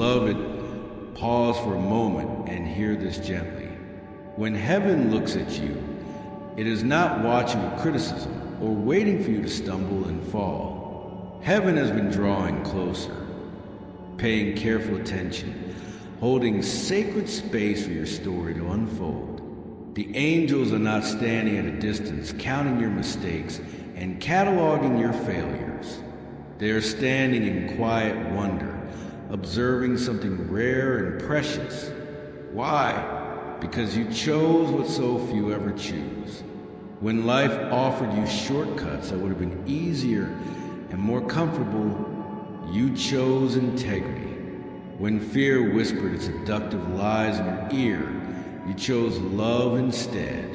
Beloved, pause for a moment and hear this gently. When heaven looks at you, it is not watching with criticism or waiting for you to stumble and fall. Heaven has been drawing closer, paying careful attention, holding sacred space for your story to unfold. The angels are not standing at a distance, counting your mistakes and cataloging your failures. They are standing in quiet wonder, observing something rare and precious. Why? Because you chose what so few ever choose. When life offered you shortcuts that would have been easier and more comfortable, you chose integrity. When fear whispered its seductive lies in your ear, you chose love instead.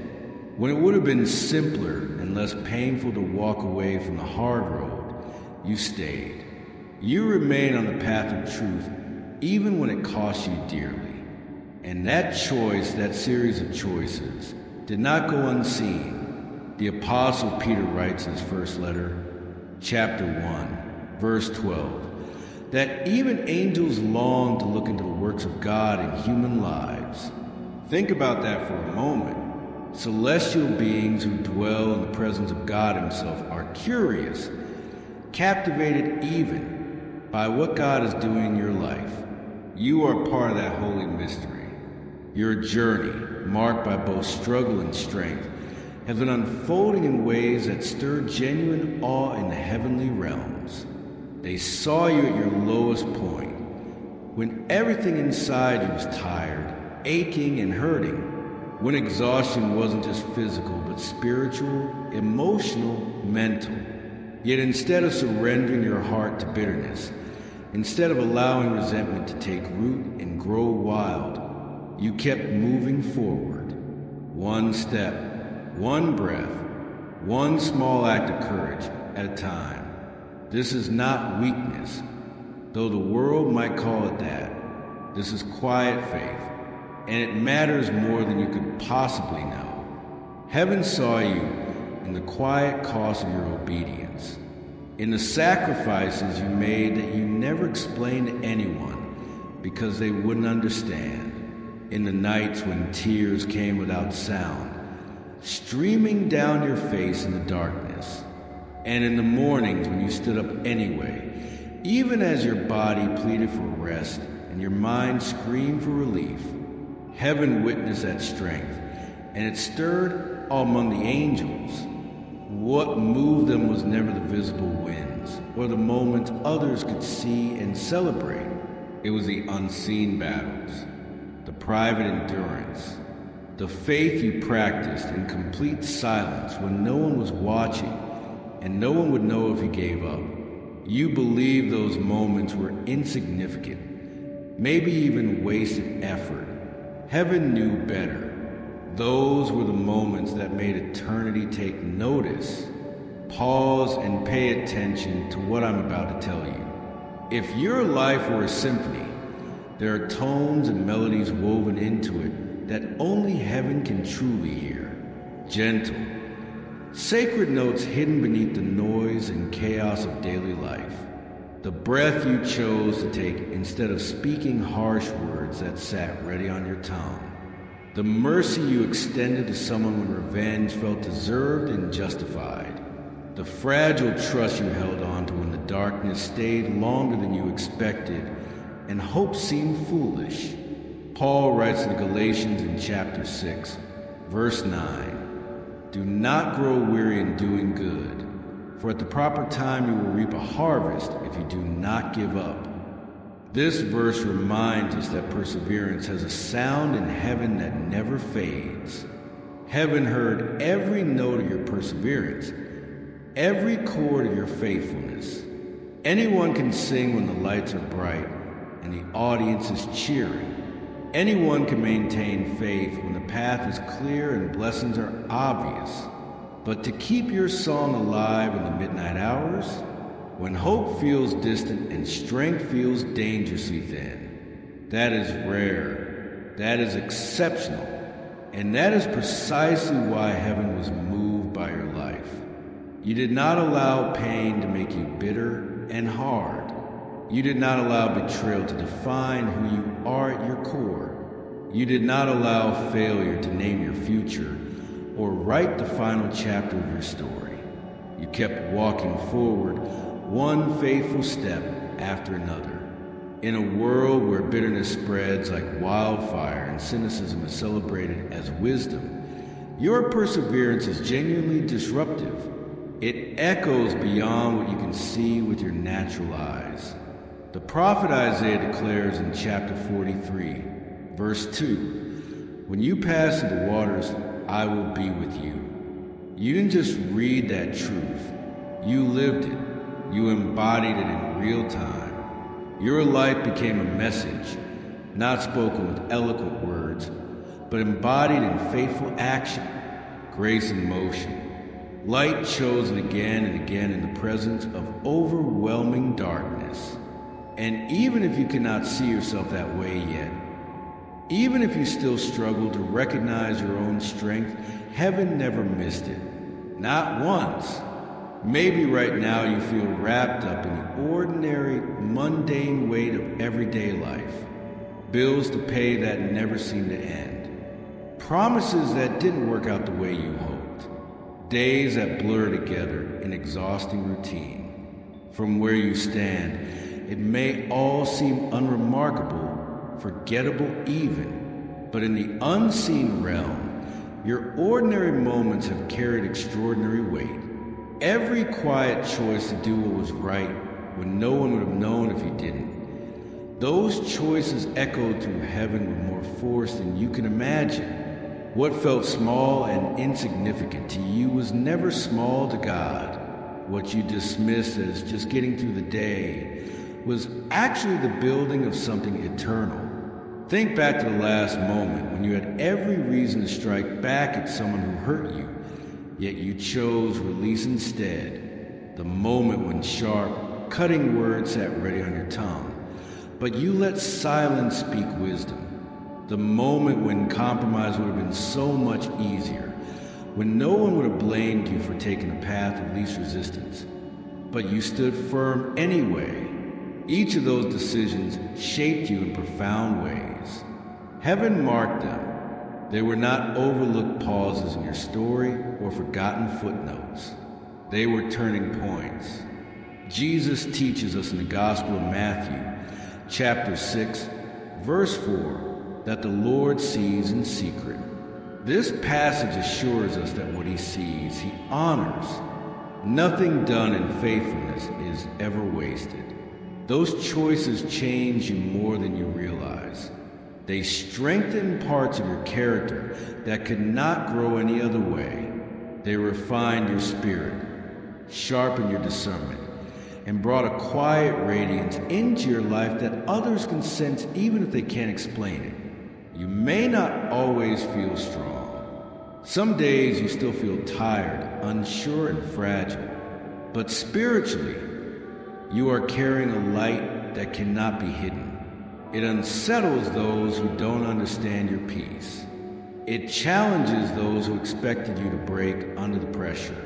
When it would have been simpler and less painful to walk away from the hard road, you stayed. You remain on the path of truth even when it cost you dearly. And that choice, that series of choices, did not go unseen. The Apostle Peter writes in his first letter, chapter 1, verse 12, that even angels long to look into the works of God in human lives. Think about that for a moment. Celestial beings who dwell in the presence of God himself are curious, captivated even by what God is doing in your life. You are part of that holy mystery. Your journey, marked by both struggle and strength, has been unfolding in ways that stir genuine awe in the heavenly realms. They saw you at your lowest point, when everything inside you was tired, aching, and hurting, when exhaustion wasn't just physical, but spiritual, emotional, mental. Yet instead of surrendering your heart to bitterness, instead of allowing resentment to take root and grow wild, you kept moving forward. One step, one breath, one small act of courage at a time. This is not weakness, though the world might call it that. This is quiet faith, and it matters more than you could possibly know. Heaven saw you in the quiet cost of your obedience, in the sacrifices you made that you never explained to anyone because they wouldn't understand, in the nights when tears came without sound, streaming down your face in the darkness, and in the mornings when you stood up anyway, even as your body pleaded for rest and your mind screamed for relief. Heaven witnessed that strength, and it stirred all among the angels. What moved them was never the visible wins or the moments others could see and celebrate. It was the unseen battles, the private endurance, the faith you practiced in complete silence when no one was watching and no one would know if you gave up. You believed those moments were insignificant, maybe even wasted effort. Heaven knew better. Those were the moments that made eternity take notice. Pause and pay attention to what I'm about to tell you. If your life were a symphony, there are tones and melodies woven into it that only heaven can truly hear. Gentle, sacred notes hidden beneath the noise and chaos of daily life. The breath you chose to take instead of speaking harsh words that sat ready on your tongue. The mercy you extended to someone when revenge felt deserved and justified. The fragile trust you held on to when the darkness stayed longer than you expected and hope seemed foolish. Paul writes to the Galatians in chapter 6, verse 9, "Do not grow weary in doing good, for at the proper time you will reap a harvest if you do not give up." This verse reminds us that perseverance has a sound in heaven that never fades. Heaven heard every note of your perseverance, every chord of your faithfulness. Anyone can sing when the lights are bright and the audience is cheering. Anyone can maintain faith when the path is clear and blessings are obvious. But to keep your song alive in the midnight hours, when hope feels distant and strength feels dangerously thin, that is rare, that is exceptional, and that is precisely why heaven was moved by your life. You did not allow pain to make you bitter and hard. You did not allow betrayal to define who you are at your core. You did not allow failure to name your future or write the final chapter of your story. You kept walking forward, one faithful step after another. In a world where bitterness spreads like wildfire and cynicism is celebrated as wisdom, your perseverance is genuinely disruptive. It echoes beyond what you can see with your natural eyes. The prophet Isaiah declares in chapter 43, verse 2, "When you pass through the waters, I will be with you." You didn't just read that truth. You lived it. You embodied it in real time. Your life became a message, not spoken with eloquent words, but embodied in faithful action, grace in motion, light chosen again and again in the presence of overwhelming darkness. And even if you cannot see yourself that way yet, even if you still struggle to recognize your own strength, heaven never missed it. Not once. Maybe right now you feel wrapped up in the ordinary, mundane weight of everyday life. Bills to pay that never seem to end. Promises that didn't work out the way you hoped. Days that blur together in exhausting routine. From where you stand, it may all seem unremarkable, forgettable even, but in the unseen realm, your ordinary moments have carried extraordinary weight. Every quiet choice to do what was right when no one would have known if you didn't. Those choices echoed through heaven with more force than you can imagine. What felt small and insignificant to you was never small to God. What you dismissed as just getting through the day was actually the building of something eternal. Think back to the last moment when you had every reason to strike back at someone who hurt you, yet you chose release instead. The moment when sharp, cutting words sat ready on your tongue, but you let silence speak wisdom. The moment when compromise would have been so much easier, when no one would have blamed you for taking the path of least resistance, but you stood firm anyway. Each of those decisions shaped you in profound ways. Heaven marked them. They were not overlooked pauses in your story or forgotten footnotes. They were turning points. Jesus teaches us in the Gospel of Matthew, chapter 6, verse 4, that the Lord sees in secret. This passage assures us that what he sees, he honors. Nothing done in faithfulness is ever wasted. Those choices change you more than you realize. They strengthen parts of your character that could not grow any other way. They refined your spirit, sharpened your discernment, and brought a quiet radiance into your life that others can sense even if they can't explain it. You may not always feel strong. Some days you still feel tired, unsure, and fragile. But spiritually, you are carrying a light that cannot be hidden. It unsettles those who don't understand your peace. It challenges those who expected you to break under the pressure.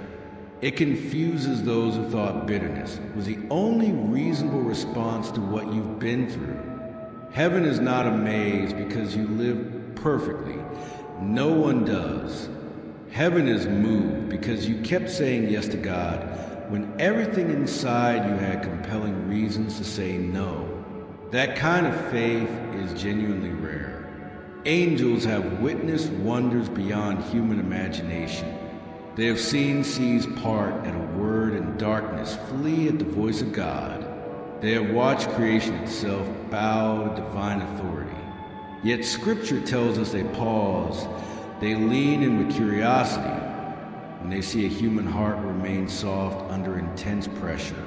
It confuses those who thought bitterness was the only reasonable response to what you've been through. Heaven is not amazed because you live perfectly. No one does. Heaven is moved because you kept saying yes to God when everything inside you had compelling reasons to say no. That kind of faith is genuinely rare. Angels have witnessed wonders beyond human imagination. They have seen seas part at a word and darkness flee at the voice of God. They have watched creation itself bow to divine authority. Yet Scripture tells us they pause, they lean in with curiosity when they see a human heart remain soft under intense pressure.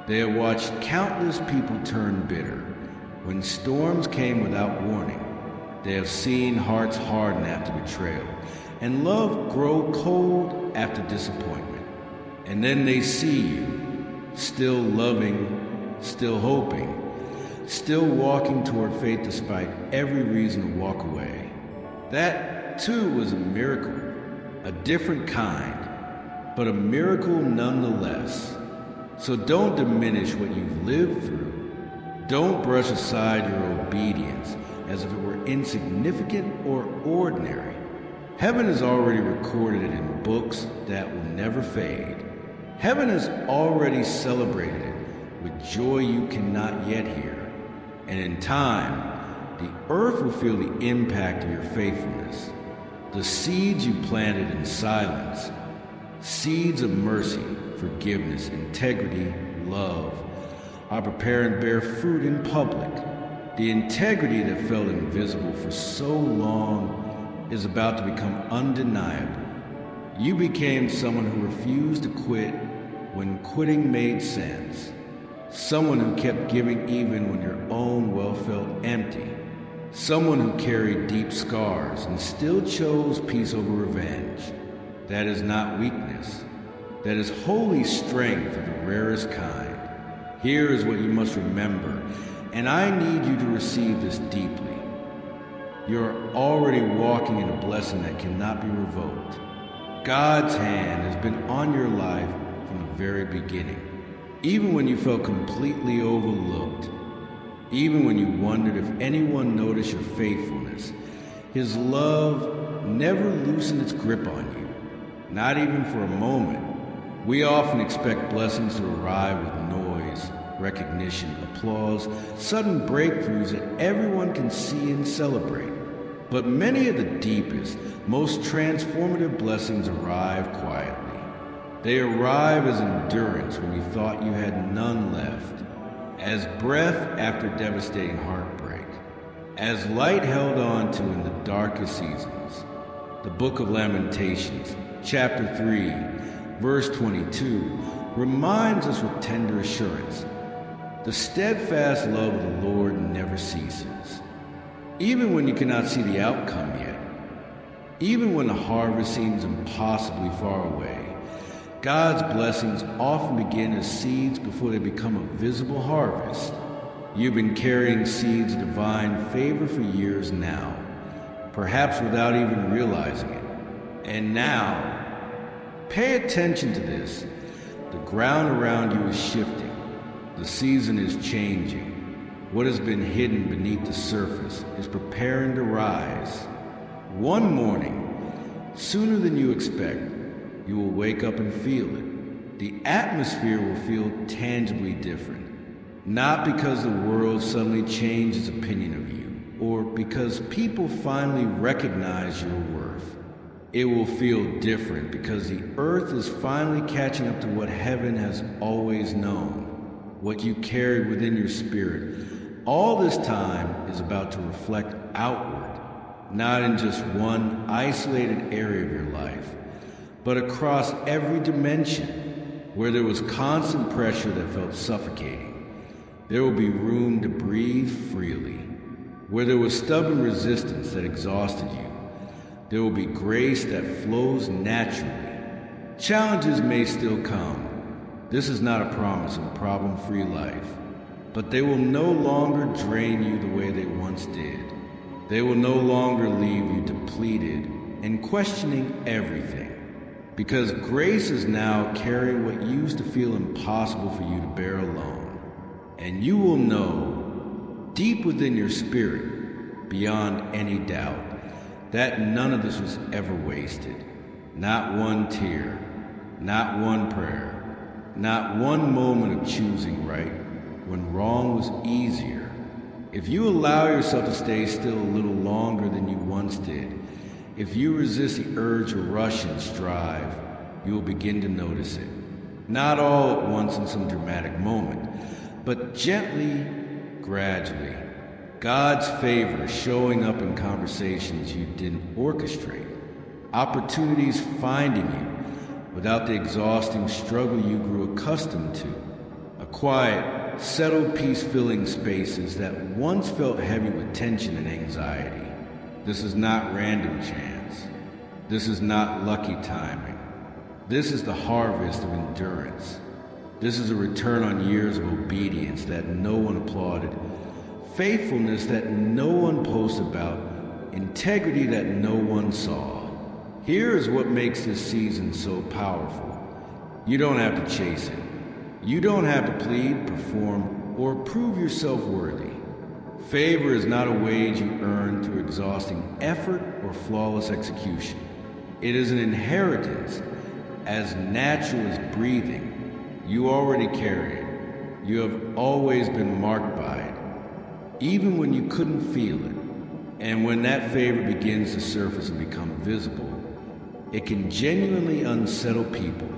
They have watched countless people turn bitter when storms came without warning. They have seen hearts harden after betrayal and love grow cold after disappointment. And then they see you, still loving, still hoping, still walking toward faith despite every reason to walk away. That, too, was a miracle, a different kind, but a miracle nonetheless. So don't diminish what you've lived through. Don't brush aside your obedience as if it were insignificant or ordinary. Heaven has already recorded it in books that will never fade. Heaven has already celebrated it with joy you cannot yet hear. And in time, the earth will feel the impact of your faithfulness. The seeds you planted in silence, seeds of mercy, forgiveness, integrity, love, are preparing to bear fruit in public. The integrity that felt invisible for so long is about to become undeniable. You became someone who refused to quit when quitting made sense. Someone who kept giving even when your own well felt empty. Someone who carried deep scars and still chose peace over revenge. That is not weakness. That is holy strength of the rarest kind. Here is what you must remember, and I need you to receive this deeply. You are already walking in a blessing that cannot be revoked. God's hand has been on your life from the very beginning. Even when you felt completely overlooked, even when you wondered if anyone noticed your faithfulness, His love never loosened its grip on you, not even for a moment. We often expect blessings to arrive with noise, recognition, applause, sudden breakthroughs that everyone can see and celebrate. But many of the deepest, most transformative blessings arrive quietly. They arrive as endurance when you thought you had none left, as breath after devastating heartbreak, as light held on to in the darkest seasons. The Book of Lamentations, chapter 3, verse 22, reminds us with tender assurance, the steadfast love of the Lord never ceases. Even when you cannot see the outcome yet, even when the harvest seems impossibly far away, God's blessings often begin as seeds before they become a visible harvest. You've been carrying seeds of divine favor for years now, perhaps without even realizing it. And now, pay attention to this. The ground around you is shifting. The season is changing. What has been hidden beneath the surface is preparing to rise. One morning, sooner than you expect, you will wake up and feel it. The atmosphere will feel tangibly different. Not because the world suddenly changed its opinion of you, or because people finally recognize your worth. It will feel different because the earth is finally catching up to what heaven has always known, what you carried within your spirit. All this time is about to reflect outward, not in just one isolated area of your life, but across every dimension. Where there was constant pressure that felt suffocating, there will be room to breathe freely. Where there was stubborn resistance that exhausted you, there will be grace that flows naturally. Challenges may still come. This is not a promise of a problem-free life, but they will no longer drain you the way they once did. They will no longer leave you depleted and questioning everything. Because grace is now carrying what used to feel impossible for you to bear alone. And you will know, deep within your spirit, beyond any doubt, that none of this was ever wasted. Not one tear, not one prayer, not one moment of choosing right when wrong was easier. If you allow yourself to stay still a little longer than you once did, if you resist the urge to rush and strive, you will begin to notice it. Not all at once in some dramatic moment, but gently, gradually. God's favor showing up in conversations you didn't orchestrate. Opportunities finding you without the exhausting struggle you grew accustomed to. A quiet, settled peace filling spaces that once felt heavy with tension and anxiety. This is not random chance. This is not lucky timing. This is the harvest of endurance. This is a return on years of obedience that no one applauded, faithfulness that no one posted about, integrity that no one saw. Here is what makes this season so powerful. You don't have to chase it. You don't have to plead, perform, or prove yourself worthy. Favor is not a wage you earn through exhausting effort or flawless execution. It is an inheritance as natural as breathing. You already carry it. You have always been marked by it, even when you couldn't feel it. And when that favor begins to surface and become visible, it can genuinely unsettle people.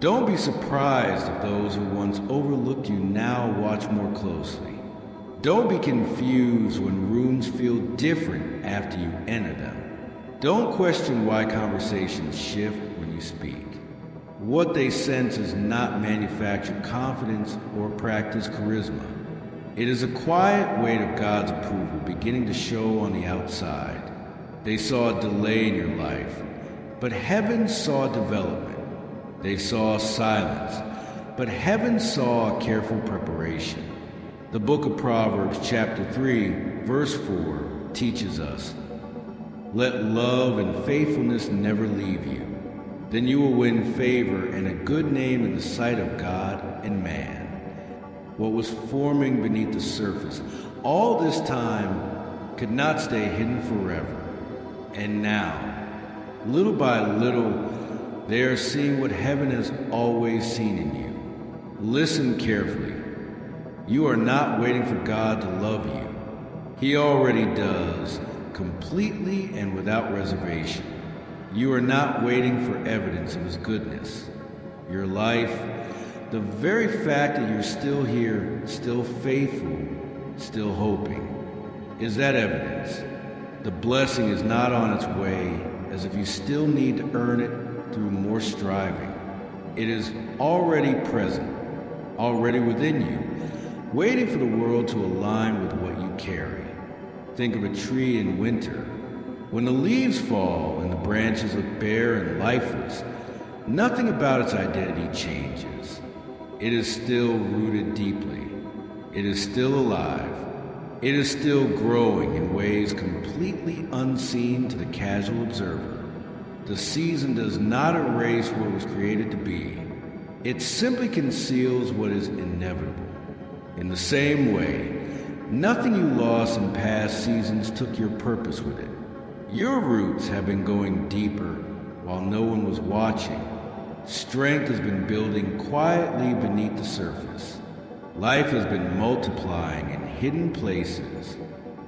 Don't be surprised if those who once overlooked you now watch more closely. Don't be confused when rooms feel different after you enter them. Don't question why conversations shift when you speak. What they sense is not manufactured confidence or practiced charisma. It is a quiet weight of God's approval beginning to show on the outside. They saw a delay in your life, but heaven saw development. They saw silence, but heaven saw a careful preparation. The book of Proverbs, chapter 3, verse 4, teaches us, "Let love and faithfulness never leave you. Then you will win favor and a good name in the sight of God and man." What was forming beneath the surface all this time could not stay hidden forever. And now, little by little, they are seeing what heaven has always seen in you. Listen carefully. You are not waiting for God to love you. He already does, completely and without reservation. You are not waiting for evidence of His goodness. Your life, the very fact that you're still here, still faithful, still hoping, is that evidence. The blessing is not on its way, as if you still need to earn it through more striving. It is already present, already within you, waiting for the world to align with what you carry. Think of a tree in winter. When the leaves fall and the branches look bare and lifeless, nothing about its identity changes. It is still rooted deeply. It is still alive. It is still growing in ways completely unseen to the casual observer. The season does not erase what was created to be. It simply conceals what is inevitable. In the same way, nothing you lost in past seasons took your purpose with it. Your roots have been going deeper while no one was watching. Strength has been building quietly beneath the surface. Life has been multiplying in hidden places,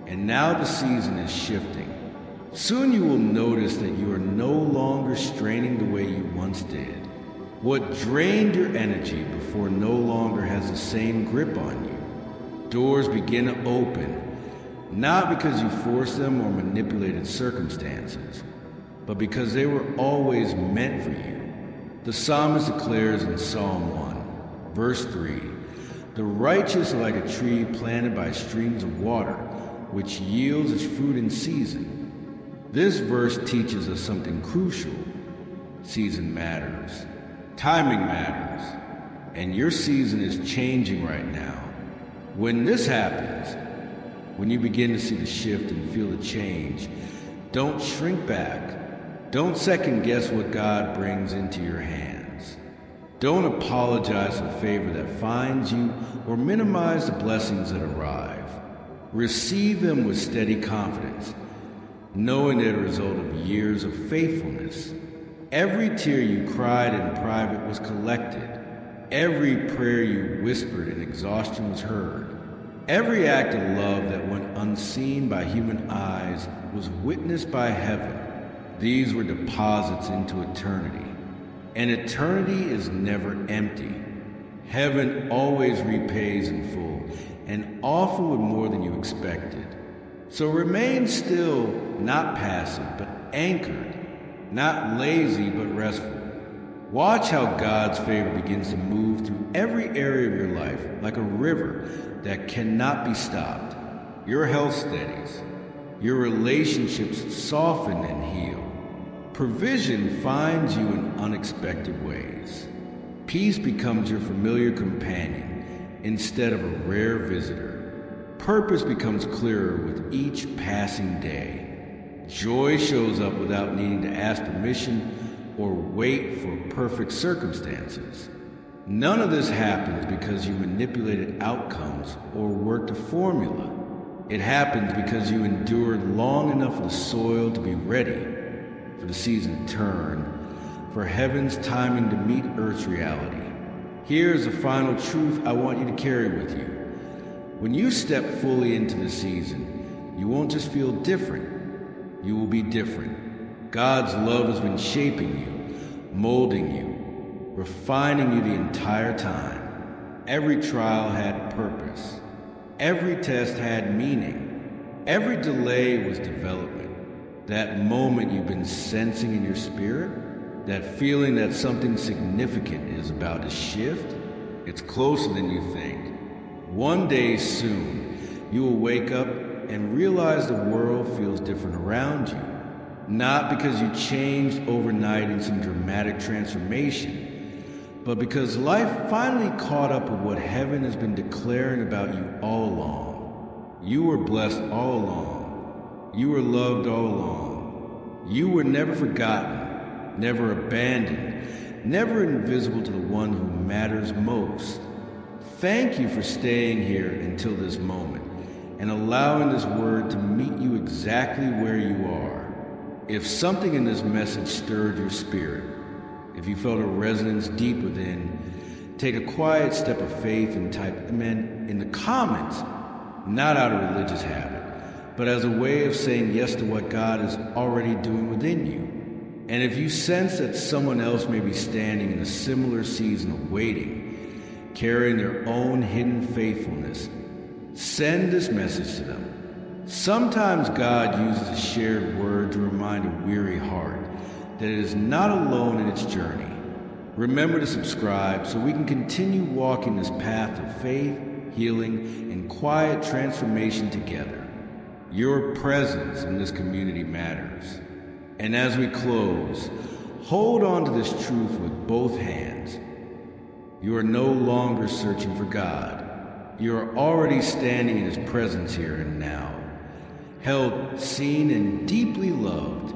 and now the season is shifting. Soon you will notice that you are no longer straining the way you once did. What drained your energy before no longer has the same grip on you. Doors begin to open, not because you forced them or manipulated circumstances, but because they were always meant for you. The psalmist declares in Psalm 1, verse 3, "The righteous are like a tree planted by streams of water, which yields its fruit in season." This verse teaches us something crucial. Season matters. Timing matters. And your season is changing right now. When this happens, when you begin to see the shift and feel the change, don't shrink back. Don't second guess what God brings into your hands. Don't apologize for favor that finds you or minimize the blessings that arrive. Receive them with steady confidence, knowing they're the result of years of faithfulness. Every tear you cried in private was collected. Every prayer you whispered in exhaustion was heard. Every act of love that went unseen by human eyes was witnessed by heaven. These were deposits into eternity. And eternity is never empty. Heaven always repays in full, and often with more than you expected. So remain still, not passive, but anchored. Not lazy, but restful. Watch how God's favor begins to move through every area of your life like a river that cannot be stopped. Your health steadies. Your relationships soften and heal. Provision finds you in unexpected ways. Peace becomes your familiar companion instead of a rare visitor. Purpose becomes clearer with each passing day. Joy shows up without needing to ask permission or wait for perfect circumstances. None of this happens because you manipulated outcomes or worked a formula. It happens because you endured long enough for the soil to be ready, for the season to turn, for heaven's timing to meet Earth's reality. Here's a final truth I want you to carry with you. When you step fully into the season, you won't just feel different, you will be different. God's love has been shaping you, molding you, refining you the entire time. Every trial had purpose. Every test had meaning. Every delay was development. That moment you've been sensing in your spirit, that feeling that something significant is about to shift, it's closer than you think. One day soon, you will wake up and realize the world feels different around you. Not because you changed overnight in some dramatic transformation, but because life finally caught up with what heaven has been declaring about you all along. You were blessed all along. You were loved all along. You were never forgotten, never abandoned, never invisible to the one who matters most. Thank you for staying here until this moment and allowing this word to meet you exactly where you are. If something in this message stirred your spirit, if you felt a resonance deep within, take a quiet step of faith and type amen in the comments, not out of religious habit, but as a way of saying yes to what God is already doing within you. And if you sense that someone else may be standing in a similar season of waiting, carrying their own hidden faithfulness, send this message to them. Sometimes God uses a shared word to remind a weary heart that it is not alone in its journey. Remember to subscribe so we can continue walking this path of faith, healing, and quiet transformation together. Your presence in this community matters. And as we close, hold on to this truth with both hands. You are no longer searching for God. You are already standing in His presence here and now, held, seen, and deeply loved.